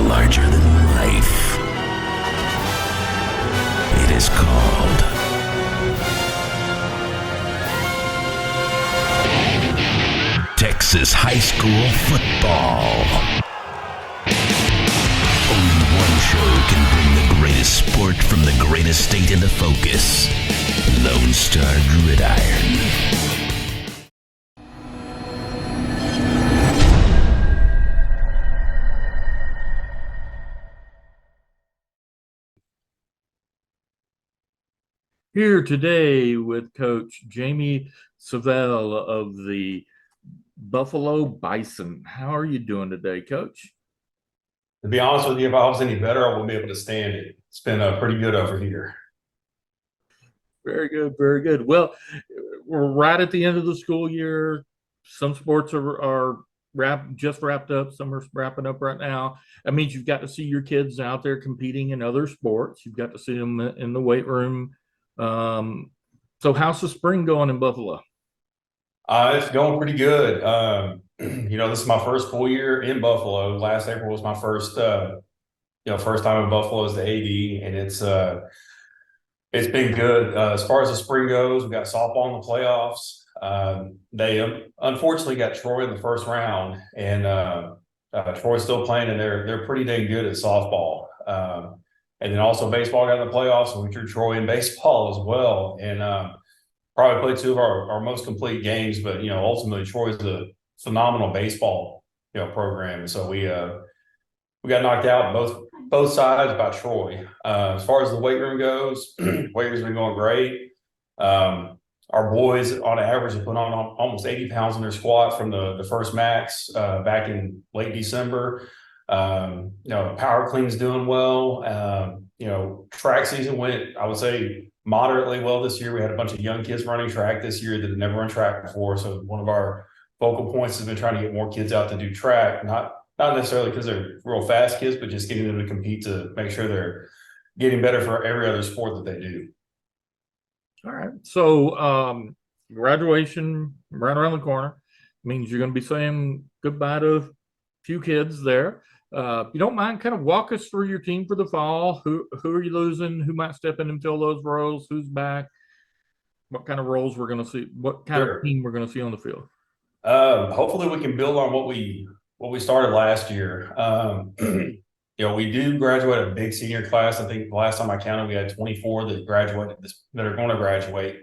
larger than life. It is called Texas high school football. Only one show can bring the greatest sport from the greatest state into focus. Lone Star Gridiron. Here today with Coach Jamie Savell of the Buffalo Bison. How are you doing today, Coach? To be honest with you, if I was any better, I wouldn't be able to stand it. It's been pretty good over here. Very good, very good. Well, we're right at the end of the school year. Some sports are just wrapped up. Some are wrapping up right now. That means you've got to see your kids out there competing in other sports. You've got to see them in the weight room. So how's the spring going in Buffalo? It's going pretty good. This is my first full year in Buffalo. Last April was my first time in Buffalo as the AD, and it's been good. As far as the spring goes, we got softball in the playoffs. They unfortunately got Troy in the first round, and Troy's still playing, and they're pretty dang good at softball. And then also baseball got in the playoffs, and we drew Troy in baseball as well. And probably played two of our most complete games, but ultimately Troy's a phenomenal baseball program. And so we got knocked out both sides by Troy. As far as the weight room goes, weight room's been going great. Our boys on average have put on almost 80 pounds in their squat from the first max back in late December. Power clean's doing well. Track season went, I would say, moderately well this year. We had a bunch of young kids running track this year that had never run track before. So one of our focal points has been trying to get more kids out to do track, not necessarily because they're real fast kids, but just getting them to compete to make sure they're getting better for every other sport that they do. All right. So graduation right around the corner means you're going to be saying goodbye to a few kids there. If you don't mind, kind of walk us through your team for the fall. Who are you losing? Who might step in and fill those roles? Who's back? What kind of roles we're going to see? What kind of team we're going to see on the field? Hopefully we can build on what we started last year. We do graduate a big senior class. I think the last time I counted, we had 24 that are going to graduate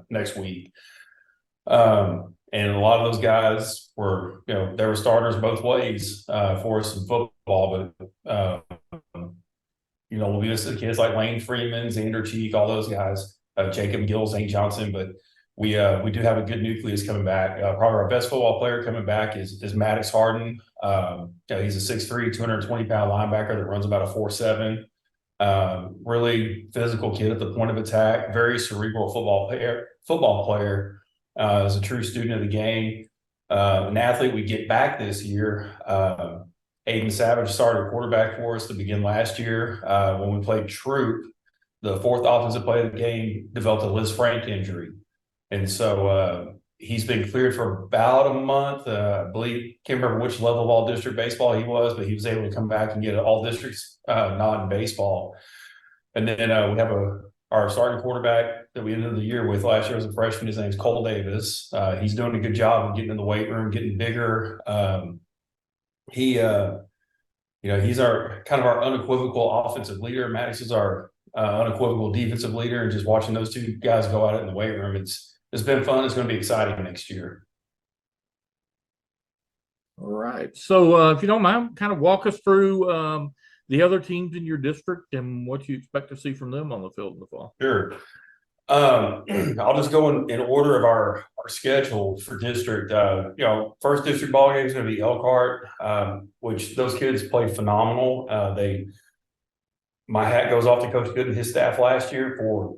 next week. And a lot of those guys were, they were starters both ways for us in football. But, we'll be listening to kids like Lane Freeman, Xander Cheek, all those guys, Jacob Gill, St. Johnson. But we do have a good nucleus coming back. Probably our best football player coming back is Maddox Harden. He's a 6'3", 220-pound linebacker that runs about a 4.7. Really physical kid at the point of attack, very cerebral football player. Is a true student of the game. An athlete we get back this year. Aiden Savage started quarterback for us to begin last year. When we played Troop, the fourth offensive play of the game, developed a Liz Frank injury. And so he's been cleared for about a month. I believe, can't remember which level of all-district baseball he was, but he was able to come back and get an all-districts nod in baseball. And then we have our starting quarterback that we ended the year with last year as a freshman. His name's Cole Davis. He's doing a good job of getting in the weight room, getting bigger. He's our unequivocal offensive leader. Maddox is our unequivocal defensive leader, and just watching those two guys go at it in the weight room, it's been fun. It's going to be exciting next year. All right. So if you don't mind, kind of walk us through the other teams in your district and what you expect to see from them on the field in the fall. Sure. I'll just go in order of our schedule for district. First district ball game is going to be Elkhart, which those kids played phenomenal. My hat goes off to Coach Good and his staff last year for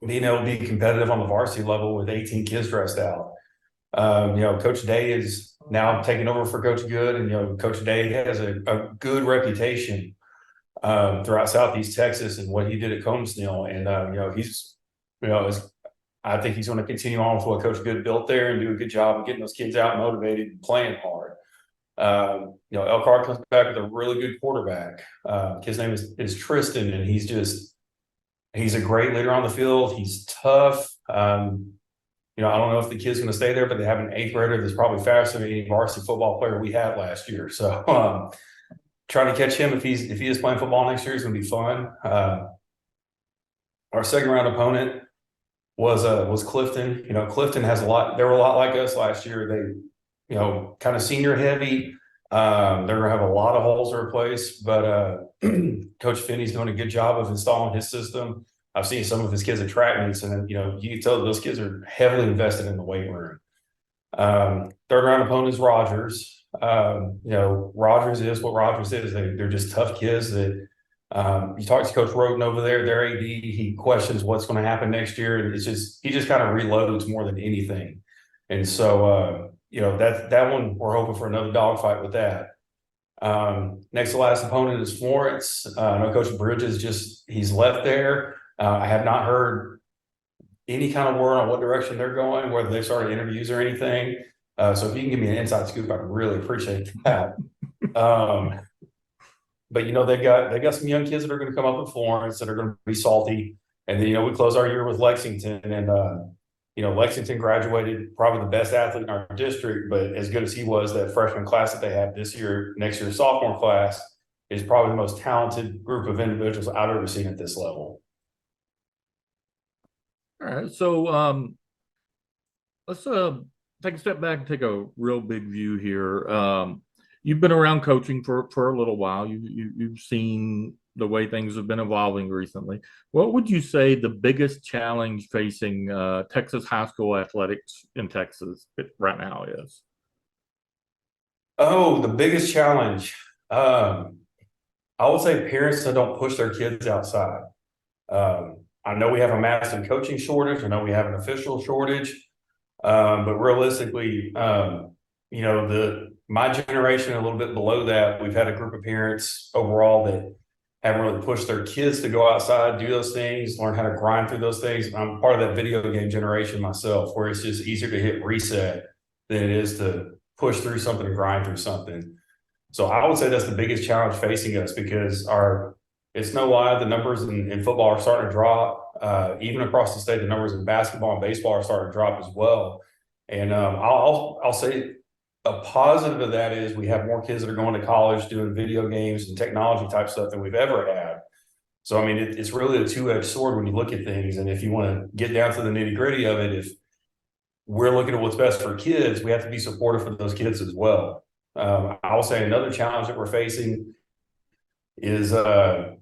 being able to be competitive on the varsity level with 18 kids dressed out. Coach Day is now taking over for Coach Good, and Coach Day has a good reputation throughout Southeast Texas and what he did at Combsnell, and I think he's going to continue on with what Coach Good built there and do a good job of getting those kids out motivated and playing hard. Elkhart comes back with a really good quarterback. His name is Tristan, and he's a great leader on the field. He's tough. I don't know if the kid's going to stay there, but they have an 8th grader that's probably faster than any varsity football player we had last year. So trying to catch him if he is playing football next year is going to be fun. Our second round opponent was Clifton. Clifton has a lot. They were a lot like us last year. They, kind of senior heavy. They're going to have a lot of holes to replace, but Coach Finney's doing a good job of installing his system. I've seen some of his kids at track meets, and you can tell that those kids are heavily invested in the weight room. Third round opponent is Rogers. Rogers is what Rogers is. They're just tough kids that you talk to Coach Roden over there, their AD, he questions what's going to happen next year. And he just kind of reloads more than anything. And so, that one, we're hoping for another dogfight with that. Next to last opponent is Florence. I know Coach Bridges he's left there. I have not heard any kind of word on what direction they're going, whether they started interviews or anything. So if you can give me an inside scoop, I'd really appreciate that. But they got some young kids that are going to come up with Florence that are going to be salty. And then we close our year with Lexington, and Lexington graduated probably the best athlete in our district, but as good as he was, that freshman class that they had this year, next year's sophomore class is probably the most talented group of individuals I've ever seen at this level. All right, so let's take a step back and take a real big view here. You've been around coaching for a little while. You've seen the way things have been evolving recently. What would you say the biggest challenge facing Texas high school athletics in Texas right now is? Oh, the biggest challenge. I would say parents that don't push their kids outside. I know we have a massive coaching shortage. I know we have an official shortage. But realistically, my generation, a little bit below that, we've had a group of parents overall that haven't really pushed their kids to go outside, do those things, learn how to grind through those things. I'm part of that video game generation myself, where it's just easier to hit reset than it is to push through something and grind through something. So I would say that's the biggest challenge facing us, because it's no lie, the numbers in football are starting to drop. Even across the state, the numbers in basketball and baseball are starting to drop as well. And I'll say a positive of that is we have more kids that are going to college doing video games and technology type stuff than we've ever had. So, I mean, it's really a two-edged sword when you look at things. And if you want to get down to the nitty-gritty of it, if we're looking at what's best for kids, we have to be supportive for those kids as well. I'll say another challenge that we're facing is the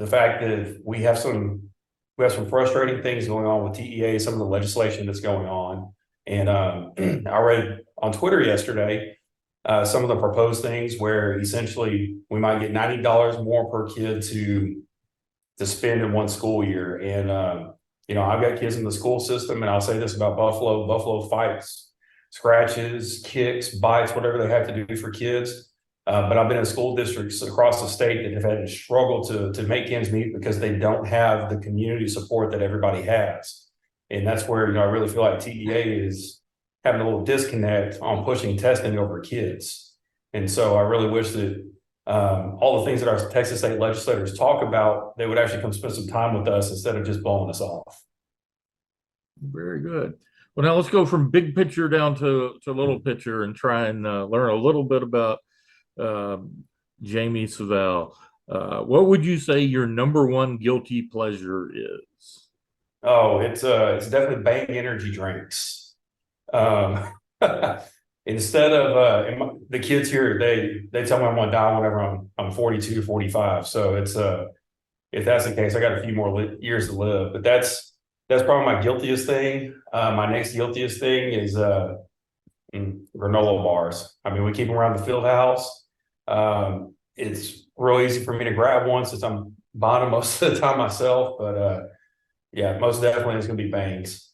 fact that we have some frustrating things going on with TEA, some of the legislation that's going on. And I read on Twitter yesterday some of the proposed things where essentially we might get $90 more per kid to spend in one school year. And I've got kids in the school system, and I'll say this about Buffalo. Buffalo fights scratches, kicks, bites, whatever they have to do for kids. But I've been in school districts across the state that have had to struggle to make ends meet because they don't have the community support that everybody has. And that's where, I really feel like TEA is having a little disconnect on pushing testing over kids. And so I really wish that all the things that our Texas state legislators talk about, they would actually come spend some time with us instead of just blowing us off. Very good. Well, now let's go from big picture down to little picture and try and learn a little bit about Jamie Savell. What would you say your number one guilty pleasure is? Oh, it's definitely Bang energy drinks. Instead of the kids here, they tell me I'm gonna die whenever I'm 42, 45. So it's if that's the case, I got a few more years to live. But that's probably my guiltiest thing. My next guiltiest thing is granola bars. I mean, we keep them around the field house. It's real easy for me to grab one since I'm buying them most of the time myself. But yeah, most definitely it's going to be Bangs.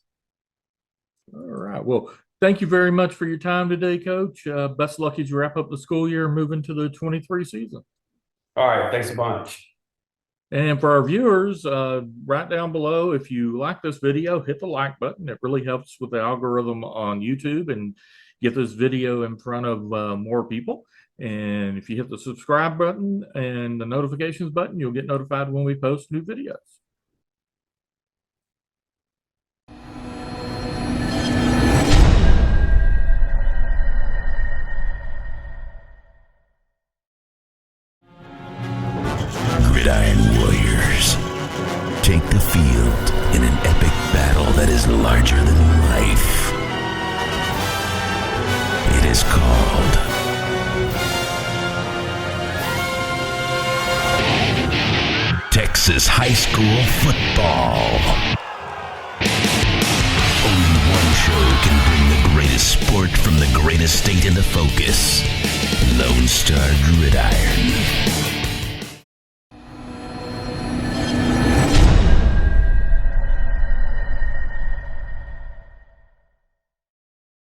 All right. Well, thank you very much for your time today, Coach. Best of luck as you wrap up the school year and move into the 23 season. All right. Thanks a bunch. And for our viewers, right down below, if you like this video, hit the like button. It really helps with the algorithm on YouTube. And get this video in front of more people. And if you hit the subscribe button and the notifications button, you'll get notified when we post new videos. Gridiron Warriors take the field in an epic battle that is larger than life. It is called Texas High School Football. Only one show can bring the greatest sport from the greatest state into focus. Lone Star Gridiron.